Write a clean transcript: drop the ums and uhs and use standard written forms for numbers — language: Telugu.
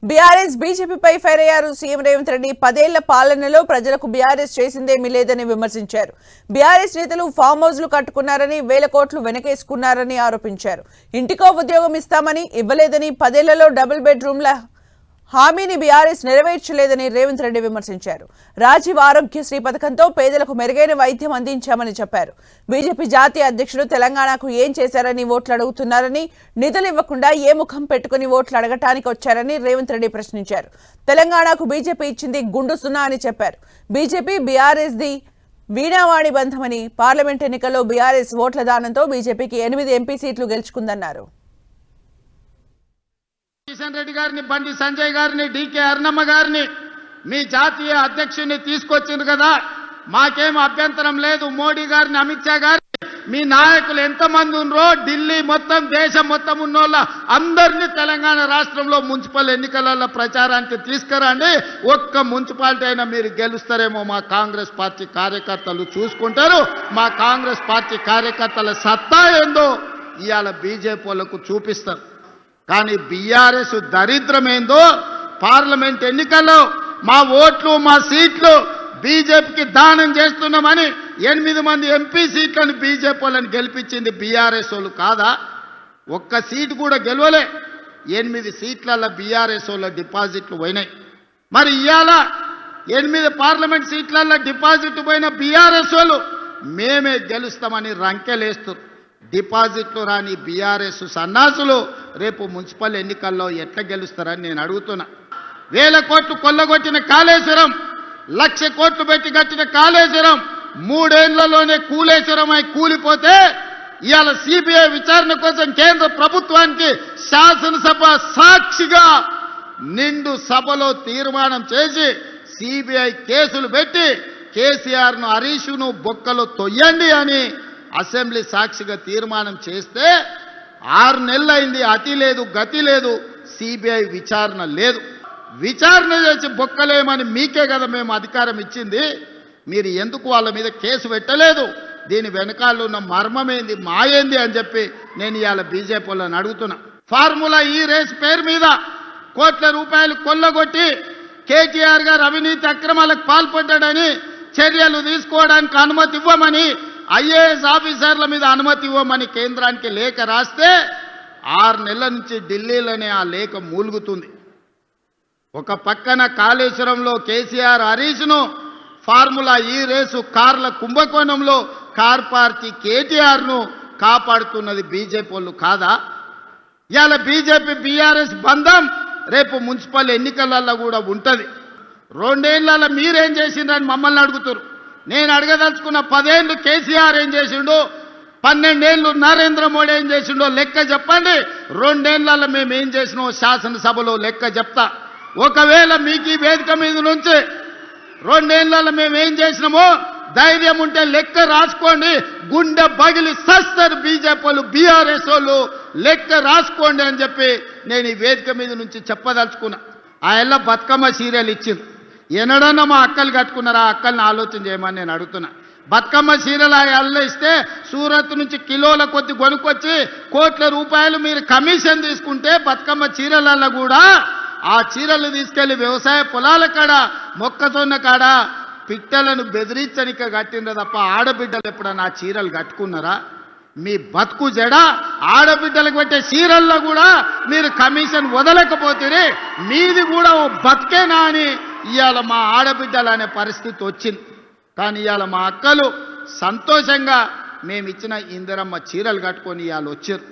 బీఆర్ఎస్ బీజేపీపై ఫైర్ అయ్యారు సీఎం రేవంత్ రెడ్డి. 10 ఏళ్ల పాలనలో ప్రజలకు బీఆర్ఎస్ చేసిందేమీ లేదని విమర్శించారు. బీఆర్ఎస్ నేతలు ఫామ్ హౌస్లు కట్టుకున్నారని, వేల కోట్లు వెనకేసుకున్నారని ఆరోపించారు. ఇంటికో ఉద్యోగం ఇస్తామని ఇవ్వలేదని, 10 ఏళ్లలో డబుల్ బెడ్రూమ్ల హామీని బీఆర్ఎస్ నెరవేర్చలేదని రేవంత్ రెడ్డి విమర్శించారు. రాజీవ్ ఆరోగ్యశ్రీ పథకంతో పేదలకు మెరుగైన వైద్యం అందించామని చెప్పారు. బీజేపీ జాతీయ అధ్యక్షుడు తెలంగాణకు ఏం చేశారని ఓట్లు అడుగుతున్నారని, నిధులు ఇవ్వకుండా ఏ ముఖం పెట్టుకుని ఓట్లు అడగటానికి వచ్చారని రేవంత్ రెడ్డి ప్రశ్నించారు. తెలంగాణకు బీజేపీ ఇచ్చింది గుండు సున్నా అని చెప్పారు. బీజేపీ బీఆర్ఎస్ ది వీణావాణి బంధమని, పార్లమెంట్ ఎన్నికల్లో బీఆర్ఎస్ ఓట్ల దానంతో బీజేపీకి 8 ఎంపీ సీట్లు గెలుచుకుందన్నారు. కిషన్ రెడ్డి గారిని, బండి సంజయ్ గారిని, డీకే అరుణమ్మ గారిని, మీ జాతీయ అధ్యక్షుడిని తీసుకొచ్చింది కదా, మాకేం అభ్యంతరం లేదు. మోడీ గారిని, అమిత్ షా గారిని, మీ నాయకులు ఎంతమంది ఉన్నారో ఢిల్లీ మొత్తం, దేశం మొత్తం ఉన్నోళ్ళ అందరినీ తెలంగాణ రాష్ట్రంలో మున్సిపల్ ఎన్నికలలో ప్రచారానికి తీసుకురండి. ఒక్క మున్సిపాలిటీ అయినా మీరు గెలుస్తారేమో మా కాంగ్రెస్ పార్టీ కార్యకర్తలు చూసుకుంటారు. మా కాంగ్రెస్ పార్టీ కార్యకర్తల సత్తా ఏందో ఇవాళ బీజేపీ వాళ్ళకు చూపిస్తారు. కానీ బీఆర్ఎస్ దరిద్రమేందో, పార్లమెంట్ ఎన్నికల్లో మా ఓట్లు, మా సీట్లు బీజేపీకి దానం చేస్తున్నామని 8 మంది ఎంపీ సీట్లను బీజేపీ వాళ్ళని గెలిపించింది బీఆర్ఎస్ వాళ్ళు కాదా? ఒక్క సీటు కూడా గెలవలే. 8 సీట్లలో బీఆర్ఎస్ వాళ్ళ డిపాజిట్లు పోయినాయి. మరి ఇవాళ 8 పార్లమెంట్ సీట్లలో డిపాజిట్ పోయిన బీఆర్ఎస్ వాళ్ళు మేమే గెలుస్తామని రంకెలేస్తారు. డిపాజిట్లు రాని బీఆర్ఎస్ సన్నాసులు రేపు మున్సిపల్ ఎన్నికల్లో ఎట్లా గెలుస్తారని నేను అడుగుతున్నా. 1000 కోట్లు కొల్లగొట్టిన కాళేశ్వరం, 1,00,000 కోట్లు పెట్టి కట్టిన కాళేశ్వరం 3 ఏళ్లలోనే కూలేశ్వరమై కూలిపోతే ఇవాళ సిబిఐ విచారణ కోసం కేంద్ర ప్రభుత్వానికి శాసనసభ సాక్షిగా నిండు సభలో తీర్మానం చేసి సిబిఐ కేసులు పెట్టి కేసీఆర్ను, హరీష్ను బొక్కలో తొయ్యండి అని అసెంబ్లీ సాక్షిగా తీర్మానం చేస్తే 6 నెలలైంది. అతి లేదు, గతి లేదు, సిబిఐ విచారణ లేదు. విచారణ చేసి బొక్కలేమని మీకే కదా మేము అధికారం ఇచ్చింది. మీరు ఎందుకు వాళ్ళ మీద కేసు పెట్టలేదు? దీని వెనకాల ఉన్న మర్మమేంది, మాయేంది అని చెప్పి నేను ఇవాళ బీజేపీ వాళ్ళని అడుగుతున్నా. ఫార్ములా ఈ రేస్ పేరు మీద కోట్ల రూపాయలు కొల్లగొట్టి కేటీఆర్ గారు అవినీతి అక్రమాలకు పాల్పడ్డాడని చర్యలు తీసుకోవడానికి అనుమతి ఇవ్వమని, ఐఏఎస్ ఆఫీసర్ల మీద అనుమతి ఇవ్వమని కేంద్రానికి లేఖ రాస్తే 6 నెలల నుంచి ఢిల్లీలోనే ఆ లేఖ మూలుగుతుంది. ఒక పక్కన కాళేశ్వరంలో కేసీఆర్, హరీష్ను, ఫార్ములా ఈ రేసు కార్ల కుంభకోణంలో కార్ పార్టీ కేటీఆర్ను కాపాడుతున్నది బీజేపీ వాళ్ళు కాదా? ఇవాళ బీజేపీ బీఆర్ఎస్ బంధం రేపు మున్సిపల్ ఎన్నికలలో కూడా ఉంటుంది. 2 ఏళ్లలో మీరేం చేసిండ్రని మమ్మల్ని అడుగుతారు. నేను అడగదలుచుకున్న 10 ఏళ్ళు కేసీఆర్ ఏం చేసిండో, 12 ఏళ్ళు నరేంద్ర మోడీ ఏం చేసిండో లెక్క చెప్పండి. 2 ఏళ్లలో మేము ఏం చేసినామో శాసనసభలో లెక్క చెప్తా. ఒకవేళ మీకు ఈ వేదిక మీద నుంచి 2 ఏళ్లలో మేము ఏం చేసినామో ధైర్యం ఉంటే లెక్క రాసుకోండి. గుండె పగిలి సస్తారు బీజేపీ వాళ్ళు, బీఆర్ఎస్ వాళ్ళు, లెక్క రాసుకోండి అని చెప్పి నేను ఈ వేదిక మీద నుంచి చెప్పదలుచుకున్నా. ఆ బతుకమ్మ సీరియల్ ఇచ్చింది. ఎన్నడన్నా మా అక్కలు కట్టుకున్నారా? అక్కల్ని ఆలోచన చేయమని నేను అడుగుతున్నా. బతుకమ్మ చీరలు అల్ల ఇస్తే సూరత్ నుంచి కిలోల కొద్ది కొనుక్కొచ్చి కోట్ల రూపాయలు మీరు కమిషన్ తీసుకుంటే బతుకమ్మ చీరలలో కూడా ఆ చీరలు తీసుకెళ్లి వ్యవసాయ పొలాల కాడ, మొక్కజొన్న కాడ పిట్టలను బెదిరించనిక కట్టిండ్రు తప్ప ఆడబిడ్డలు ఎప్పుడన్నా ఆ చీరలు కట్టుకున్నారా? మీ బతుకు జడ. ఆడబిడ్డలకు పెట్టే చీరల్లో కూడా మీరు కమిషన్ వదలకపోతే మీది కూడా ఓ బతికేనా అని ఇవాళ మా ఆడబిడ్డలు అనే పరిస్థితి వచ్చింది. కానీ ఇవాళ మా అక్కలు సంతోషంగా మేమిచ్చిన ఇందిరమ్మ చీరలు కట్టుకొని ఇవాళ వచ్చారు.